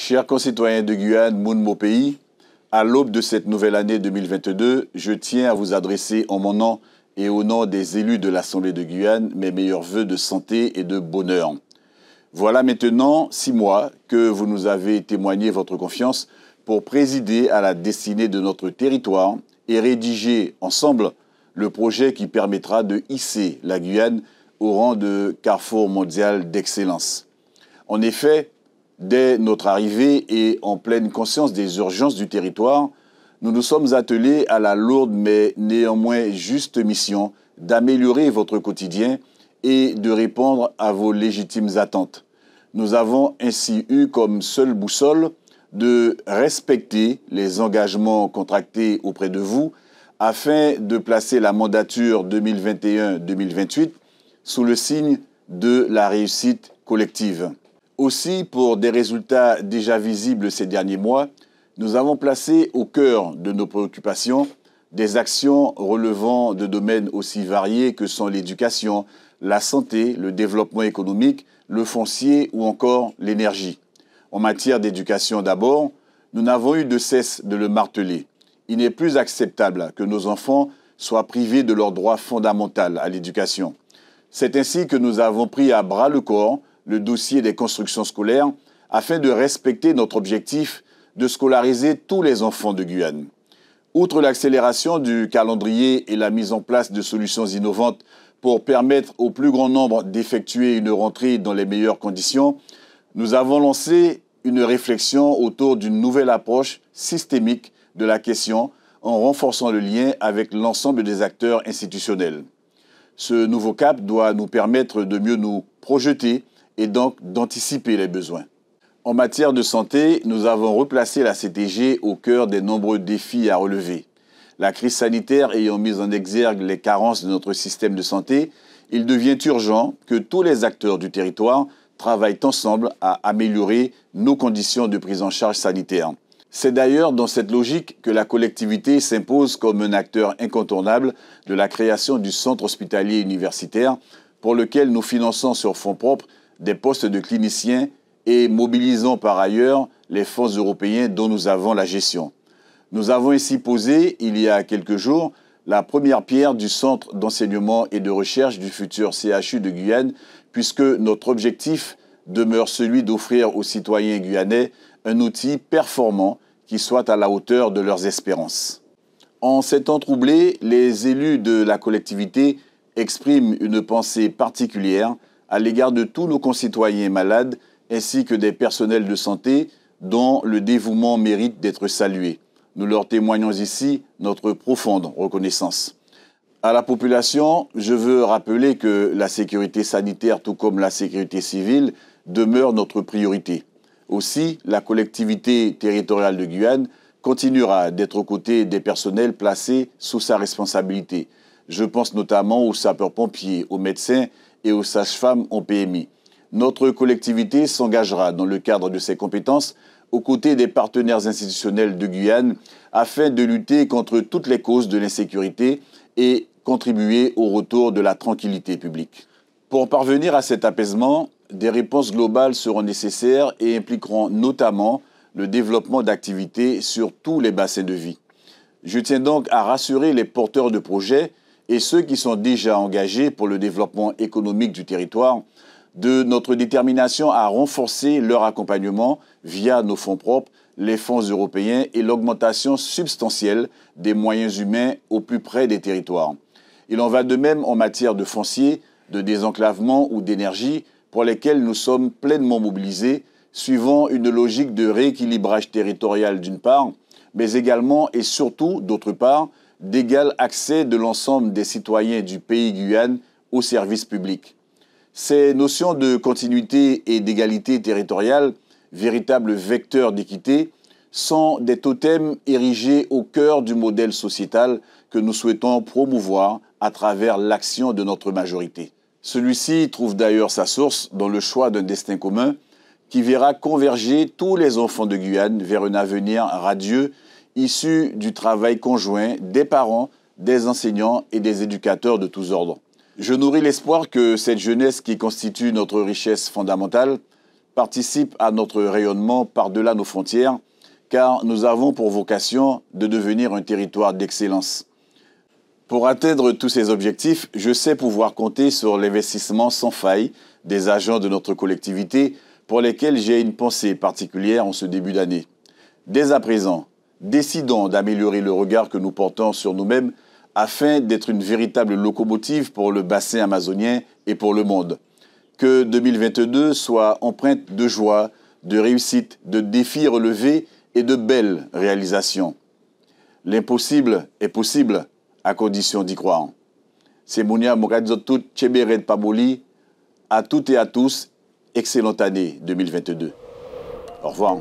Chers concitoyens de Guyane, moun mon pays, à l'aube de cette nouvelle année 2022, je tiens à vous adresser en mon nom et au nom des élus de l'Assemblée de Guyane mes meilleurs vœux de santé et de bonheur. Voilà maintenant 6 mois que vous nous avez témoigné votre confiance pour présider à la destinée de notre territoire et rédiger ensemble le projet qui permettra de hisser la Guyane au rang de carrefour mondial d'excellence. En effet, dès notre arrivée et en pleine conscience des urgences du territoire, nous nous sommes attelés à la lourde mais néanmoins juste mission d'améliorer votre quotidien et de répondre à vos légitimes attentes. Nous avons ainsi eu comme seule boussole de respecter les engagements contractés auprès de vous afin de placer la mandature 2021-2028 sous le signe de la réussite collective. Aussi, pour des résultats déjà visibles ces derniers mois, nous avons placé au cœur de nos préoccupations des actions relevant de domaines aussi variés que sont l'éducation, la santé, le développement économique, le foncier ou encore l'énergie. En matière d'éducation d'abord, nous n'avons eu de cesse de le marteler. Il n'est plus acceptable que nos enfants soient privés de leur droit fondamental à l'éducation. C'est ainsi que nous avons pris à bras le corps le dossier des constructions scolaires afin de respecter notre objectif de scolariser tous les enfants de Guyane. Outre l'accélération du calendrier et la mise en place de solutions innovantes pour permettre au plus grand nombre d'effectuer une rentrée dans les meilleures conditions, nous avons lancé une réflexion autour d'une nouvelle approche systémique de la question en renforçant le lien avec l'ensemble des acteurs institutionnels. Ce nouveau cap doit nous permettre de mieux nous projeter et donc d'anticiper les besoins. En matière de santé, nous avons replacé la CTG au cœur des nombreux défis à relever. La crise sanitaire ayant mis en exergue les carences de notre système de santé, il devient urgent que tous les acteurs du territoire travaillent ensemble à améliorer nos conditions de prise en charge sanitaire. C'est d'ailleurs dans cette logique que la collectivité s'impose comme un acteur incontournable de la création du centre hospitalier universitaire pour lequel nous finançons sur fonds propres des postes de cliniciens et mobilisons par ailleurs les fonds européens dont nous avons la gestion. Nous avons ainsi posé, il y a quelques jours, la première pierre du centre d'enseignement et de recherche du futur CHU de Guyane, puisque notre objectif demeure celui d'offrir aux citoyens guyanais un outil performant qui soit à la hauteur de leurs espérances. En ces temps troublés, les élus de la collectivité expriment une pensée particulière à l'égard de tous nos concitoyens malades ainsi que des personnels de santé dont le dévouement mérite d'être salué. Nous leur témoignons ici notre profonde reconnaissance. À la population, je veux rappeler que la sécurité sanitaire, tout comme la sécurité civile, demeure notre priorité. Aussi, la collectivité territoriale de Guyane continuera d'être aux côtés des personnels placés sous sa responsabilité. Je pense notamment aux sapeurs-pompiers, aux médecins et aux sages-femmes en PMI. Notre collectivité s'engagera dans le cadre de ses compétences aux côtés des partenaires institutionnels de Guyane afin de lutter contre toutes les causes de l'insécurité et contribuer au retour de la tranquillité publique. Pour parvenir à cet apaisement, des réponses globales seront nécessaires et impliqueront notamment le développement d'activités sur tous les bassins de vie. Je tiens donc à rassurer les porteurs de projets et ceux qui sont déjà engagés pour le développement économique du territoire de notre détermination à renforcer leur accompagnement via nos fonds propres, les fonds européens et l'augmentation substantielle des moyens humains au plus près des territoires. Il en va de même en matière de foncier, de désenclavement ou d'énergie pour lesquels nous sommes pleinement mobilisés, suivant une logique de rééquilibrage territorial d'une part, mais également et surtout d'autre part, d'égal accès de l'ensemble des citoyens du pays Guyane aux services publics. Ces notions de continuité et d'égalité territoriale, véritables vecteurs d'équité, sont des totems érigés au cœur du modèle sociétal que nous souhaitons promouvoir à travers l'action de notre majorité. Celui-ci trouve d'ailleurs sa source dans le choix d'un destin commun qui verra converger tous les enfants de Guyane vers un avenir radieux issu du travail conjoint des parents, des enseignants et des éducateurs de tous ordres. Je nourris l'espoir que cette jeunesse qui constitue notre richesse fondamentale participent à notre rayonnement par-delà nos frontières, car nous avons pour vocation de devenir un territoire d'excellence. Pour atteindre tous ces objectifs, je sais pouvoir compter sur l'investissement sans faille des agents de notre collectivité pour lesquels j'ai une pensée particulière en ce début d'année. Dès à présent, décidons d'améliorer le regard que nous portons sur nous-mêmes afin d'être une véritable locomotive pour le bassin amazonien et pour le monde. Que 2022 soit empreinte de joie, de réussite, de défis relevés et de belles réalisations. L'impossible est possible à condition d'y croire. C'est Mounia Moukadzotout Tchéberet Paboli. À toutes et à tous, excellente année 2022. Au revoir.